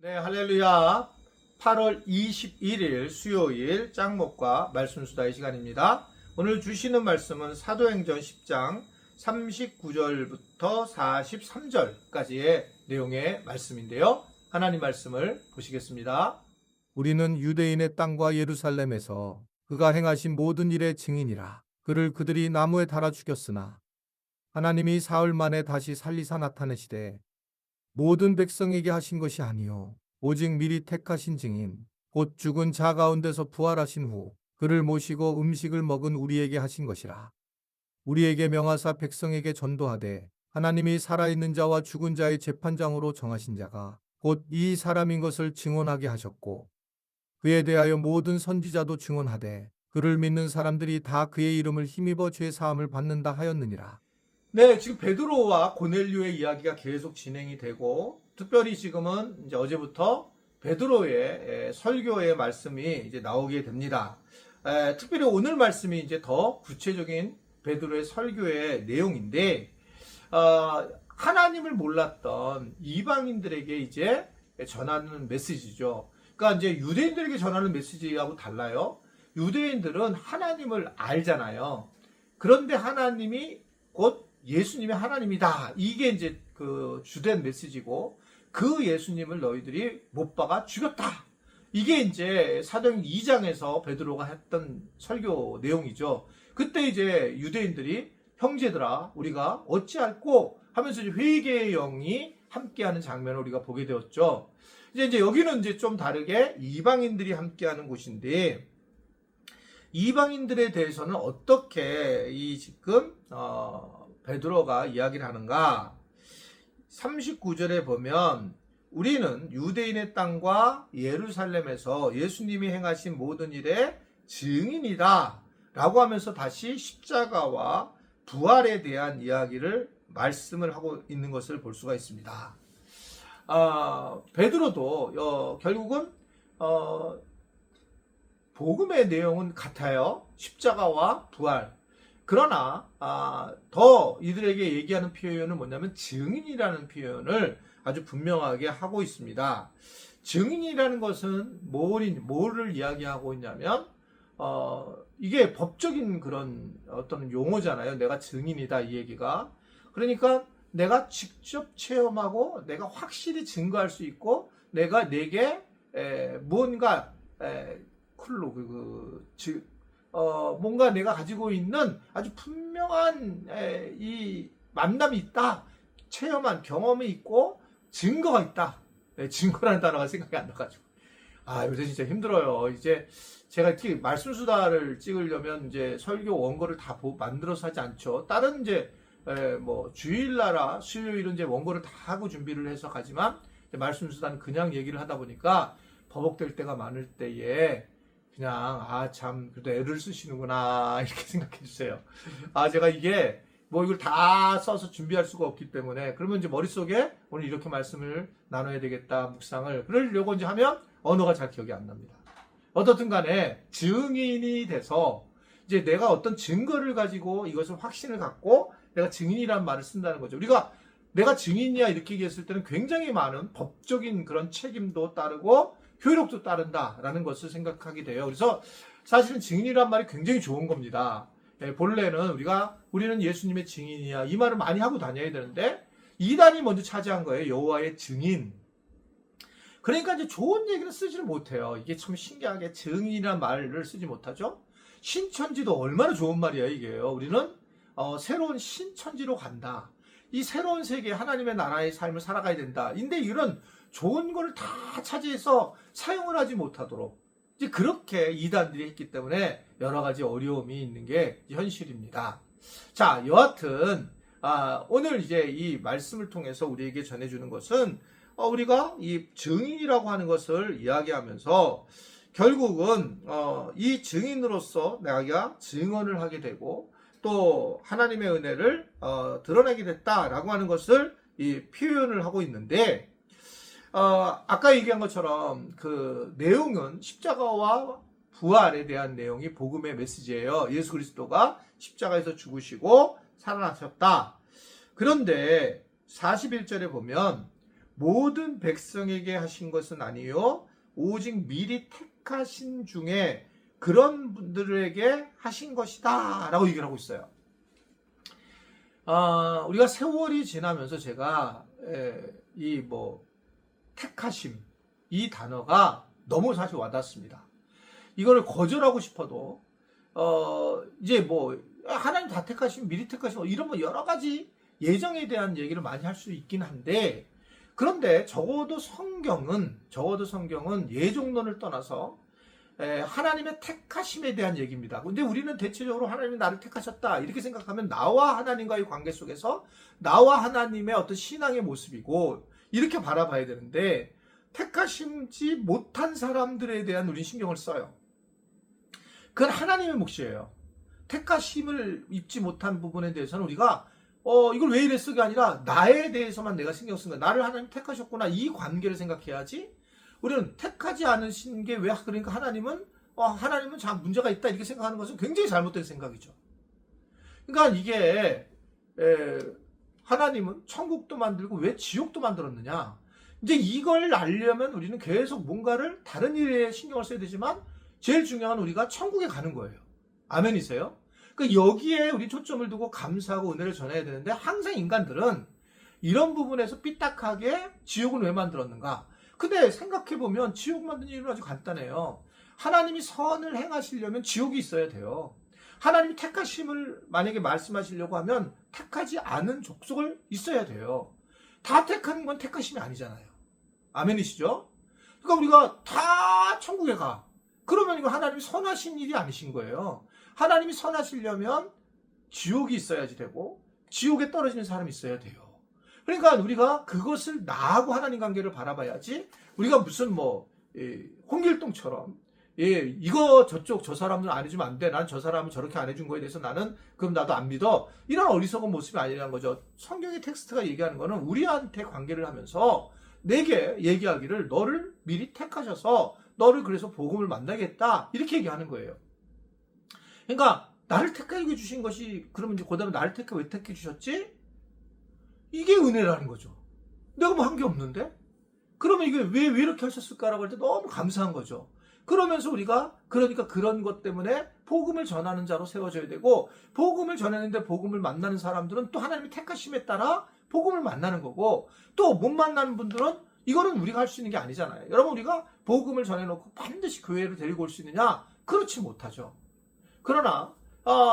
네, 할렐루야. 8월 21일 수요일 짱목과 말씀수다의 시간입니다. 오늘 주시는 말씀은 사도행전 10장 39절부터 43절까지의 내용의 말씀인데요. 하나님 말씀을 보시겠습니다. 우리는 유대인의 땅과 예루살렘에서 그가 행하신 모든 일의 증인이라. 그를 그들이 나무에 달아 죽였으나 하나님이 사흘 만에 다시 살리사 나타내시되 모든 백성에게 하신 것이 아니요 오직 미리 택하신 증인 곧 죽은 자 가운데서 부활하신 후 그를 모시고 음식을 먹은 우리에게 하신 것이라. 우리에게 명하사 백성에게 전도하되 하나님이 살아있는 자와 죽은 자의 재판장으로 정하신 자가 곧 이 사람인 것을 증언하게 하셨고 그에 대하여 모든 선지자도 증언하되 그를 믿는 사람들이 다 그의 이름을 힘입어 죄 사함을 받는다 하였느니라. 네, 지금 베드로와 고넬료의 이야기가 계속 진행이 되고, 특별히 지금은 이제 어제부터 베드로의 설교의 말씀이 이제 나오게 됩니다. 특별히 오늘 말씀이 이제 더 구체적인 베드로의 설교의 내용인데, 하나님을 몰랐던 이방인들에게 이제 전하는 메시지죠. 그러니까 이제 유대인들에게 전하는 메시지하고 달라요. 유대인들은 하나님을 알잖아요. 그런데 하나님이 곧 예수님이 하나님이다. 이게 이제 그 주된 메시지고, 그 예수님을 너희들이 못 박아 죽였다. 이게 이제 사도행 2장에서 베드로가 했던 설교 내용이죠. 그때 이제 유대인들이 형제들아 우리가 어찌할꼬 하면서 이제 회개의 영이 함께하는 장면을 우리가 보게 되었죠. 이제 여기는 이제 좀 다르게 이방인들이 함께하는 곳인데, 이방인들에 대해서는 어떻게 이 지금 베드로가 이야기를 하는가? 39절에 보면 우리는 유대인의 땅과 예루살렘에서 예수님이 행하신 모든 일의 증인이다 라고 하면서 다시 십자가와 부활에 대한 이야기를 말씀을 하고 있는 것을 볼 수가 있습니다. 베드로도 결국은 복음의 내용은 같아요. 십자가와 부활. 그러나 더 이들에게 얘기하는 표현은 뭐냐면 증인이라는 표현을 아주 분명하게 하고 있습니다. 증인이라는 것은 뭐를 이야기하고 있냐면 이게 법적인 그런 어떤 용어잖아요. 내가 증인이다 이 얘기가. 그러니까 내가 직접 체험하고 내가 확실히 증거할 수 있고 내게 무언가 뭔가 내가 가지고 있는 아주 분명한 이 만남이 있다. 체험한 경험이 있고 증거가 있다. 증거라는 단어가 생각이 안 나가지고. 요새 진짜 힘들어요. 이제 제가 특히 말씀 수다를 찍으려면 이제 설교 원고를 다 만들어서 하지 않죠. 다른 이제 뭐 주일날아 수요일은 이제 원고를 다 하고 준비를 해서 가지만 말씀 수다는 그냥 얘기를 하다 보니까 버벅될 때가 많을 때에 그냥 참 그래도 애를 쓰시는구나 이렇게 생각해 주세요. 제가 이게 뭐 이걸 다 써서 준비할 수가 없기 때문에 그러면 이제 머릿속에 오늘 이렇게 말씀을 나눠야 되겠다 묵상을 그러려고 이제 하면 언어가 잘 기억이 안 납니다. 어떻든 간에 증인이 돼서 이제 내가 어떤 증거를 가지고 이것을 확신을 갖고 내가 증인이라는 말을 쓴다는 거죠. 우리가 내가 증인이야 이렇게 얘기했을 때는 굉장히 많은 법적인 그런 책임도 따르고 효력도 따른다라는 것을 생각하게 돼요. 그래서 사실은 증인이란 말이 굉장히 좋은 겁니다. 본래는 우리는 예수님의 증인이야 이 말을 많이 하고 다녀야 되는데 이단이 먼저 차지한 거예요. 여호와의 증인. 그러니까 이제 좋은 얘기를 쓰지를 못해요. 이게 참 신기하게 증인이란 말을 쓰지 못하죠. 신천지도 얼마나 좋은 말이야 이게요. 우리는 새로운 신천지로 간다. 이 새로운 세계 하나님의 나라의 삶을 살아가야 된다. 근데 이런 좋은 걸 다 차지해서 사용을 하지 못하도록 이제 그렇게 이단들이 했기 때문에 여러 가지 어려움이 있는 게 현실입니다. 자, 여하튼 오늘 이제 이 말씀을 통해서 우리에게 전해주는 것은 우리가 이 증인이라고 하는 것을 이야기하면서 결국은 이 증인으로서 내가 증언을 하게 되고 또 하나님의 은혜를 드러내게 됐다라고 하는 것을 이 표현을 하고 있는데 아까 얘기한 것처럼 그 내용은 십자가와 부활에 대한 내용이 복음의 메시지예요. 예수 그리스도가 십자가에서 죽으시고 살아나셨다. 그런데 41절에 보면 모든 백성에게 하신 것은 아니요 오직 미리 택하신 중에 그런 분들에게 하신 것이다 라고 얘기를 하고 있어요. 우리가 세월이 지나면서 제가 이 택하심 이 단어가 너무 사실 와닿습니다. 이거를 거절하고 싶어도 이제 하나님 다 택하시면 미리 택하시면 이런 여러 가지 예정에 대한 얘기를 많이 할 수 있긴 한데, 그런데 적어도 성경은 예종론을 떠나서 하나님의 택하심에 대한 얘기입니다. 근데 우리는 대체적으로 하나님이 나를 택하셨다 이렇게 생각하면 나와 하나님과의 관계 속에서 나와 하나님의 어떤 신앙의 모습이고 이렇게 바라봐야 되는데, 택하심지 못한 사람들에 대한 우리 신경을 써요. 그건 하나님의 몫이에요. 택하심을 입지 못한 부분에 대해서는 우리가 이걸 왜 이랬어가 아니라 나에 대해서만 내가 신경 쓴 거야. 나를 하나님 택하셨구나 이 관계를 생각해야지. 우리는 택하지 않으신 게 왜 그러니까 하나님은 참 문제가 있다 이렇게 생각하는 것은 굉장히 잘못된 생각이죠. 그러니까 이게 하나님은 천국도 만들고 왜 지옥도 만들었느냐. 이제 이걸 알려면 우리는 계속 뭔가를 다른 일에 신경을 써야 되지만 제일 중요한 우리가 천국에 가는 거예요. 아멘이세요? 그러니까 여기에 우리 초점을 두고 감사하고 은혜를 전해야 되는데, 항상 인간들은 이런 부분에서 삐딱하게 지옥은 왜 만들었는가. 근데 생각해보면 지옥 만든 이유는 아주 간단해요. 하나님이 선을 행하시려면 지옥이 있어야 돼요. 하나님이 택하심을 만약에 말씀하시려고 하면 택하지 않은 족속을 있어야 돼요. 다 택하는 건 택하심이 아니잖아요. 아멘이시죠? 그러니까 우리가 다 천국에 가. 그러면 이거 하나님이 선하신 일이 아니신 거예요. 하나님이 선하시려면 지옥이 있어야지 되고 지옥에 떨어지는 사람이 있어야 돼요. 그러니까 우리가 그것을 나하고 하나님 관계를 바라봐야지, 우리가 무슨 홍길동처럼 이거 저쪽 저 사람은 안 해주면 안 돼. 난 저 사람은 저렇게 안 해준 거에 대해서 나는 그럼 나도 안 믿어. 이런 어리석은 모습이 아니라는 거죠. 성경의 텍스트가 얘기하는 거는 우리한테 관계를 하면서 내게 얘기하기를 너를 미리 택하셔서 너를 그래서 복음을 만나겠다 이렇게 얘기하는 거예요. 그러니까 나를 택하게 주신 것이, 그러면 이제 그다음에 나를 왜 택해 주셨지? 이게 은혜라는 거죠. 내가 뭐 한 게 없는데? 그러면 이게 왜 이렇게 하셨을까라고 할 때 너무 감사한 거죠. 그러면서 우리가 그러니까 그런 것 때문에 복음을 전하는 자로 세워져야 되고, 복음을 전하는데 복음을 만나는 사람들은 또 하나님의 택하심에 따라 복음을 만나는 거고, 또 못 만나는 분들은 이거는 우리가 할 수 있는 게 아니잖아요. 여러분, 우리가 복음을 전해놓고 반드시 교회를 데리고 올 수 있느냐? 그렇지 못하죠. 그러나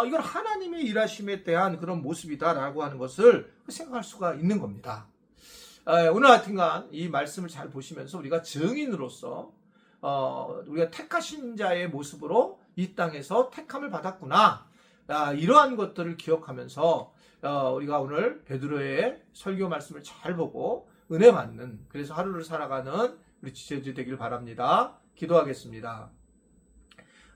이건 하나님의 일하심에 대한 그런 모습이다라고 하는 것을 생각할 수가 있는 겁니다. 오늘 하여튼간 이 말씀을 잘 보시면서 우리가 증인으로서 우리가 택하신 자의 모습으로 이 땅에서 택함을 받았구나, 이러한 것들을 기억하면서 우리가 오늘 베드로의 설교 말씀을 잘 보고 은혜 받는, 그래서 하루를 살아가는 우리 지체들 되길 바랍니다. 기도하겠습니다.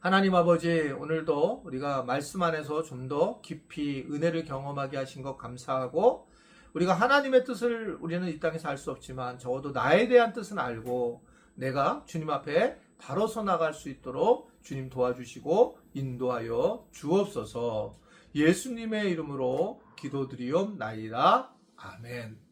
하나님 아버지, 오늘도 우리가 말씀 안에서 좀 더 깊이 은혜를 경험하게 하신 것 감사하고, 우리가 하나님의 뜻을 우리는 이 땅에서 알 수 없지만 적어도 나에 대한 뜻은 알고 내가 주님 앞에 바로 서 나갈 수 있도록 주님 도와주시고 인도하여 주옵소서. 예수님의 이름으로 기도드리옵나이다. 아멘.